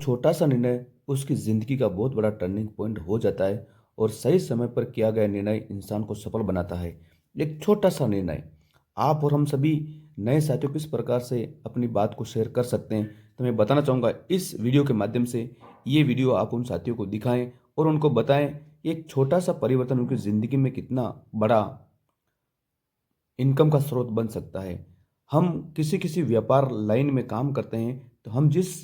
छोटा सा निर्णय उसकी ज़िंदगी का बहुत बड़ा टर्निंग पॉइंट हो जाता है और सही समय पर किया गया निर्णय इंसान को सफल बनाता है। एक छोटा सा निर्णय आप और हम सभी नए साथियों किस प्रकार से अपनी बात को शेयर कर सकते हैं, तो मैं बताना चाहूँगा इस वीडियो के माध्यम से। ये वीडियो आप उन साथियों को दिखाएं और उनको बताएं एक छोटा सा परिवर्तन उनकी ज़िंदगी में कितना बड़ा इनकम का स्रोत बन सकता है। हम किसी किसी व्यापार लाइन में काम करते हैं, तो हम जिस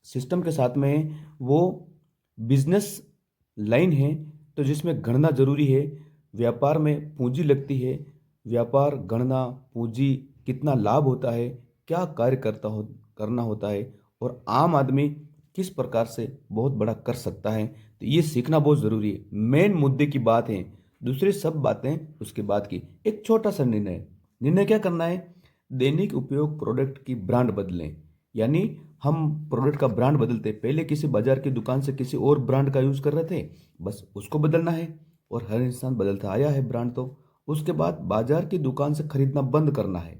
सिस्टम के साथ में हैं वो बिजनेस लाइन है, तो जिसमें गणना जरूरी है। व्यापार में पूंजी लगती है। व्यापार गणना पूंजी कितना लाभ होता है, क्या कार्य करना होता है और आम आदमी किस प्रकार से बहुत बड़ा कर सकता है, तो ये सीखना बहुत ज़रूरी है। मेन मुद्दे की बात है, दूसरी सब बातें उसके बाद की। एक छोटा सा निर्णय निर्णय क्या करना है? दैनिक उपयोग प्रोडक्ट की ब्रांड बदलें। यानी हम प्रोडक्ट का ब्रांड बदलते, पहले किसी बाजार की दुकान से किसी और ब्रांड का यूज कर रहे थे, बस उसको बदलना है। और हर इंसान बदलता आया है ब्रांड, तो उसके बाद बाजार की दुकान से खरीदना बंद करना है,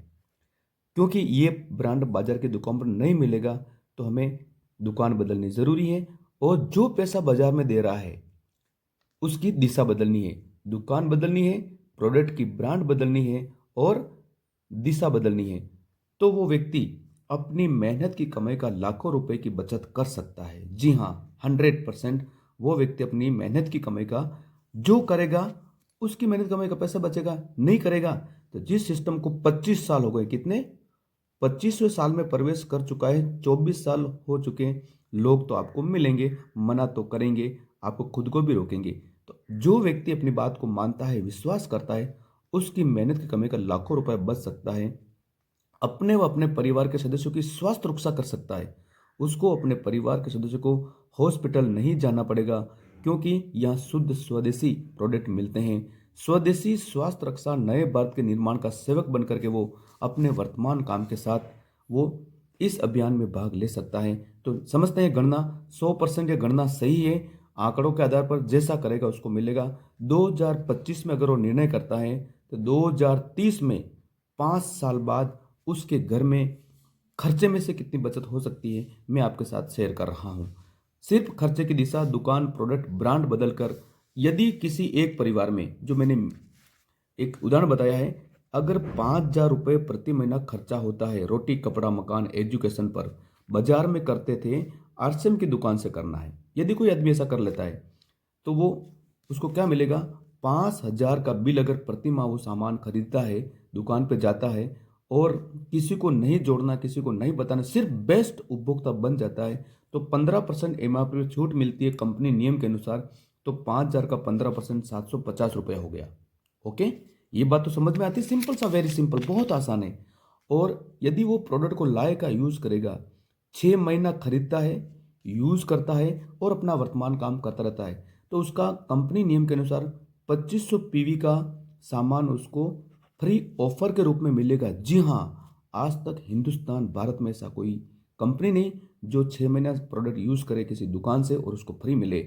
क्योंकि ये ब्रांड बाजार की दुकान पर नहीं मिलेगा। तो हमें दुकान बदलनी जरूरी है और जो पैसा बाजार में दे रहा है उसकी दिशा बदलनी है। दुकान बदलनी है, प्रोडक्ट की ब्रांड बदलनी है और दिशा बदलनी है। तो वो व्यक्ति अपनी मेहनत की कमाई का लाखों रुपए की बचत कर सकता है। जी हाँ, 100% वो व्यक्ति अपनी मेहनत की कमाई का जो करेगा उसकी मेहनत कमाई का पैसा बचेगा। नहीं करेगा तो जिस सिस्टम को 25 साल हो गए, कितने 25वें साल में प्रवेश कर चुका है, 24 साल हो चुके हैं, लोग तो आपको मिलेंगे, मना तो करेंगे, आपको खुद को भी रोकेंगे। तो जो व्यक्ति अपनी बात को मानता है, विश्वास करता है, उसकी मेहनत की कमाई का लाखों रुपए बच सकता है। अपने व अपने परिवार के सदस्यों की स्वास्थ्य रक्षा कर सकता है। उसको अपने परिवार के सदस्यों को हॉस्पिटल नहीं जाना पड़ेगा, क्योंकि यहाँ शुद्ध स्वदेशी प्रोडक्ट मिलते हैं। स्वदेशी स्वास्थ्य रक्षा नए भारत के निर्माण का सेवक बनकर के वो अपने वर्तमान काम के साथ वो इस अभियान में भाग ले सकता है। तो समझते हैं गणना 100% ये गणना सही है। आंकड़ों के आधार पर जैसा करेगा उसको मिलेगा। 2025 में अगर वो निर्णय करता है तो 2030 में 5 साल बाद उसके घर में खर्चे में से कितनी बचत हो सकती है, मैं आपके साथ शेयर कर रहा हूं। सिर्फ खर्चे की दिशा, दुकान, प्रोडक्ट, ब्रांड बदलकर। यदि किसी एक परिवार में, जो मैंने एक उदाहरण बताया है, अगर 5,000 रुपये प्रति महीना खर्चा होता है रोटी कपड़ा मकान एजुकेशन पर, बाजार में करते थे, आरसीएम की दुकान से करना है। यदि कोई आदमी ऐसा कर लेता है तो वो उसको क्या मिलेगा? 5,000 का बिल अगर प्रति माह वो सामान खरीदता है, दुकान पे जाता है और किसी को नहीं जोड़ना, किसी को नहीं बताना, सिर्फ बेस्ट उपभोक्ता बन जाता है, तो 15% एमआरपी में छूट मिलती है कंपनी नियम के अनुसार। तो 5,000 का 15% 750 रुपये हो गया। ओके, ये बात तो समझ में आती है। सिंपल सा, वेरी सिंपल, बहुत आसान है। और यदि वो प्रोडक्ट को लाएगा, यूज करेगा, 6 महीना खरीदता है, यूज करता है और अपना वर्तमान काम करता रहता है, तो उसका कंपनी नियम के अनुसार 2500 पीवी का सामान उसको फ्री ऑफर के रूप में मिलेगा। जी हाँ, आज तक हिंदुस्तान भारत में ऐसा कोई कंपनी नहीं जो 6 महीना प्रोडक्ट यूज करे किसी दुकान से और उसको फ्री मिले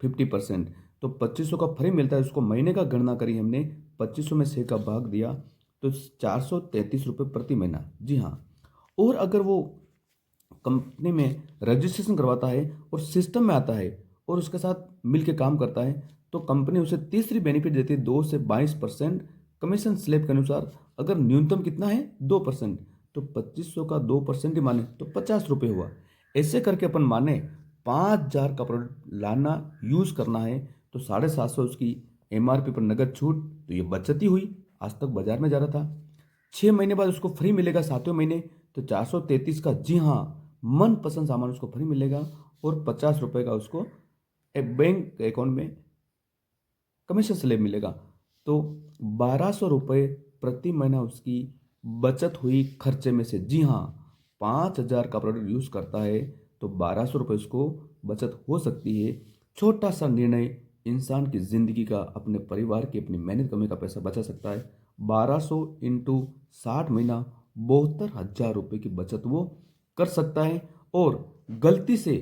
50%। तो 2500 का फ्री मिलता है, उसको महीने का गणना करी हमने, 2500 में 6 का भाग दिया तो 433 रुपये प्रति महीना। जी हाँ, और अगर वो कंपनी में रजिस्ट्रेशन करवाता है और सिस्टम में आता है और उसके साथ मिल के काम करता है, तो कंपनी उसे तीसरी बेनिफिट देती है, 2 से 22% कमीशन स्लैब के अनुसार। अगर न्यूनतम कितना है 2%, तो 2500 का 2% ही माने तो 50 रुपये हुआ। ऐसे करके अपन माने 5,000 का प्रोडक्ट लाना, यूज करना है, तो 750 उसकी एमआरपी पर नगद छूट, तो ये बचत ही हुई। आज तक बाजार में जा रहा था, 6 महीने बाद उसको फ्री मिलेगा 7वें महीने, तो 433 का, जी हाँ, मनपसंद सामान उसको फ्री मिलेगा और 50 रुपये का उसको एक बैंक अकाउंट में कमीशन स्लेब मिलेगा। तो 1,200 रुपये प्रति महीना उसकी बचत हुई खर्चे में से। जी हाँ, 5,000 का प्रोडक्ट यूज करता है तो 1,200 रुपये उसको बचत हो सकती है। छोटा सा निर्णय इंसान की जिंदगी का, अपने परिवार की, अपनी मेहनत कमाई का पैसा बचा सकता है। 1,200 इंटू 60 महीना, 72,000 रुपये की बचत वो कर सकता है। और गलती से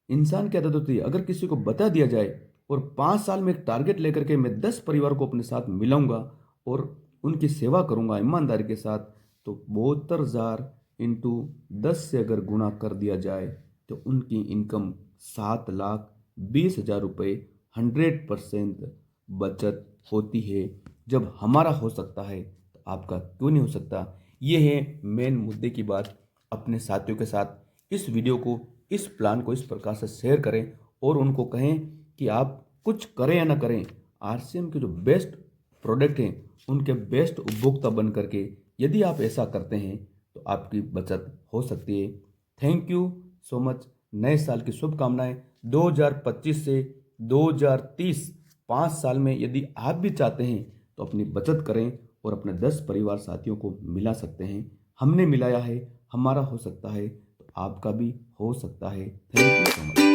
इंसान की आदत होती है, अगर किसी को बता दिया जाए और 5 साल में एक टारगेट लेकर के मैं 10 परिवार को अपने साथ मिलाऊंगा और उनकी सेवा करूंगा ईमानदारी के साथ, तो 72,000 इंटू 10 से अगर गुणा कर दिया जाए तो उनकी इनकम 7,20,000 रुपये 100% बचत होती है। जब हमारा हो सकता है तो आपका क्यों नहीं हो सकता? ये है मेन मुद्दे की बात। अपने साथियों के साथ इस वीडियो को, इस प्लान को इस प्रकार से शेयर करें और उनको कहें कि आप कुछ करें या ना करें, आरसीएम के जो बेस्ट प्रोडक्ट हैं उनके बेस्ट उपभोक्ता बन करके यदि आप ऐसा करते हैं तो आपकी बचत हो सकती है। Thank you so much. नए साल की शुभकामनाएं। 2025 से 2030 5 साल में यदि आप भी चाहते हैं तो अपनी बचत करें और अपने 10 परिवार साथियों को मिला सकते हैं। हमने मिलाया है, हमारा हो सकता है तो आपका भी हो सकता है। Thank you so much.